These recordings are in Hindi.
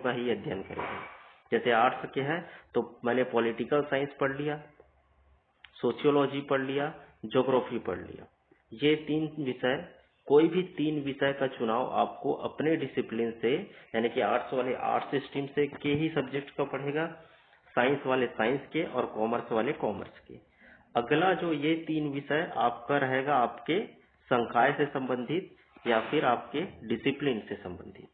का ही अध्ययन करेंगे। जैसे आर्ट्स के हैं तो मैंने पॉलिटिकल साइंस पढ़ लिया, सोशियोलॉजी पढ़ लिया, ज्योग्राफी पढ़ लिया। ये 3 विषय, कोई भी 3 विषय का चुनाव आपको अपने डिसिप्लिन से, यानी कि आर्ट्स वाले आर्ट्स स्ट्रीम से के ही सब्जेक्ट का पढ़ेगा, साइंस वाले साइंस के और कॉमर्स वाले कॉमर्स के। अगला जो ये 3 विषय आपका रहेगा आपके संकाय से संबंधित या फिर आपके डिसिप्लिन से संबंधित।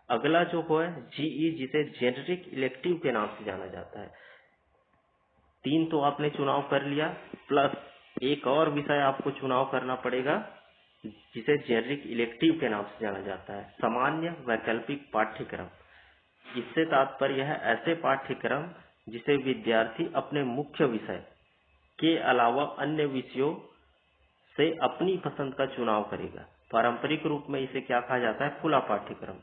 अगला जो है जीई, जिसे जेनेरिक इलेक्टिव के नाम से जाना जाता है। 3 तो आपने चुनाव कर लिया, प्लस एक और विषय आपको चुनाव करना पड़ेगा जिसे जेनेरिक इलेक्टिव के नाम से जाना जाता है, सामान्य वैकल्पिक पाठ्यक्रम। इससे तात्पर्य है ऐसे पाठ्यक्रम जिसे विद्यार्थी अपने मुख्य विषय के अलावा अन्य विषयों से अपनी पसंद का चुनाव करेगा। पारंपरिक रूप में इसे क्या कहा जाता है? खुला पाठ्यक्रम।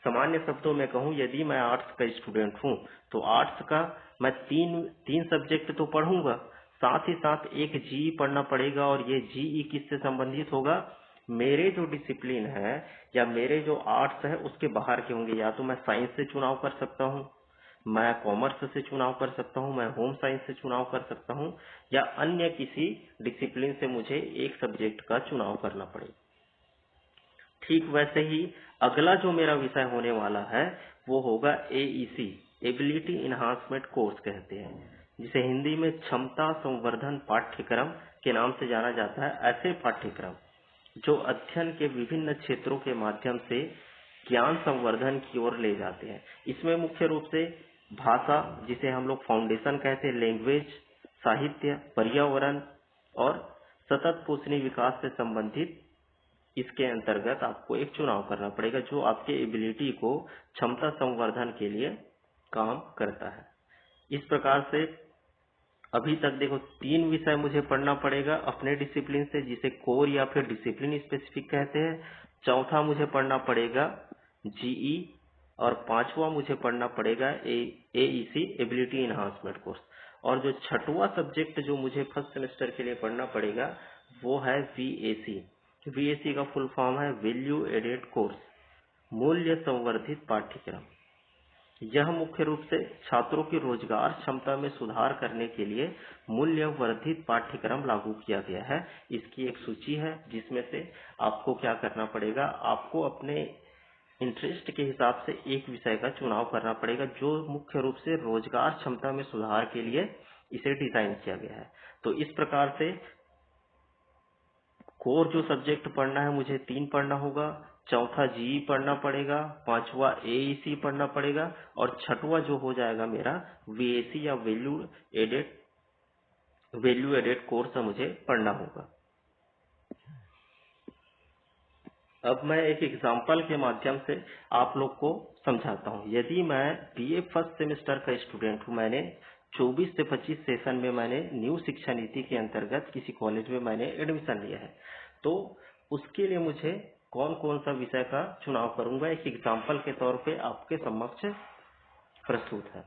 सामान्य शब्दों में कहूं, यदि मैं आर्ट्स का स्टूडेंट हूं तो आर्ट्स का मैं तीन सब्जेक्ट तो पढ़ूंगा, साथ ही साथ एक जीई पढ़ना पड़ेगा। और ये जीई किससे संबंधित होगा? मेरे जो डिसिप्लिन है या मेरे जो आर्ट्स है उसके बाहर के होंगे। या तो मैं साइंस से चुनाव कर सकता हूँ, मैं कॉमर्स से चुनाव कर सकता हूँ, मैं होम साइंस से चुनाव कर सकता हूँ, या अन्य किसी डिसिप्लिन से मुझे एक सब्जेक्ट का चुनाव करना पड़ेगा। ठीक वैसे ही अगला जो मेरा विषय होने वाला है वो होगा एईसी, एबिलिटी इनहांसमेंट कोर्स कहते हैं, जिसे हिंदी में क्षमता संवर्धन पाठ्यक्रम के नाम से जाना जाता है। ऐसे पाठ्यक्रम जो अध्ययन के विभिन्न क्षेत्रों के माध्यम से ज्ञान संवर्धन की ओर ले जाते हैं। इसमें मुख्य रूप से भाषा, जिसे हम लोग फाउंडेशन कहते हैं, लैंग्वेज, साहित्य, पर्यावरण और सतत पोषणी विकास से संबंधित इसके अंतर्गत आपको एक चुनाव करना पड़ेगा जो आपके एबिलिटी को क्षमता संवर्धन के लिए काम करता है। इस प्रकार से अभी तक देखो 3 विषय मुझे पढ़ना पड़ेगा अपने डिसिप्लिन से, जिसे कोर या फिर डिसिप्लिन स्पेसिफिक कहते हैं। चौथा मुझे पढ़ना पड़ेगा जीई और 5वां मुझे पढ़ना पड़ेगा एईसी, एबिलिटी इनहांसमेंट कोर्स। और जो 6वां सब्जेक्ट जो मुझे फर्स्ट सेमेस्टर के लिए पढ़ना पड़ेगा वो है वीएसी। वीएसी का फुल फॉर्म है वैल्यू एडेड कोर्स, मूल्य संवर्धित पाठ्यक्रम। यह मुख्य रूप से छात्रों की रोजगार क्षमता में सुधार करने के लिए मूल्य वर्धित पाठ्यक्रम लागू किया गया है। इसकी एक सूची है जिसमें से आपको क्या करना पड़ेगा, आपको अपने इंटरेस्ट के हिसाब से एक विषय का चुनाव करना पड़ेगा जो मुख्य रूप से रोजगार क्षमता में सुधार के लिए इसे डिजाइन किया गया है। तो इस प्रकार से कोर जो सब्जेक्ट पढ़ना है मुझे 3 पढ़ना होगा, चौथा जीई पढ़ना पड़ेगा, 5वां एईसी पढ़ना पड़ेगा और 6वां जो हो जाएगा मेरा वीएसी या वैल्यू एडेड कोर्स मुझे पढ़ना होगा। अब मैं एक एग्जांपल के माध्यम से आप लोग को समझाता हूँ। यदि मैं बीए फर्स्ट सेमेस्टर का स्टूडेंट हूँ, मैंने 24 से 25 सेशन में मैंने न्यू शिक्षा नीति के अंतर्गत किसी कॉलेज में मैंने एडमिशन लिया है, तो उसके लिए मुझे कौन कौन सा विषय का चुनाव करूंगा, एक एग्जांपल के तौर पे आपके समक्ष प्रस्तुत है।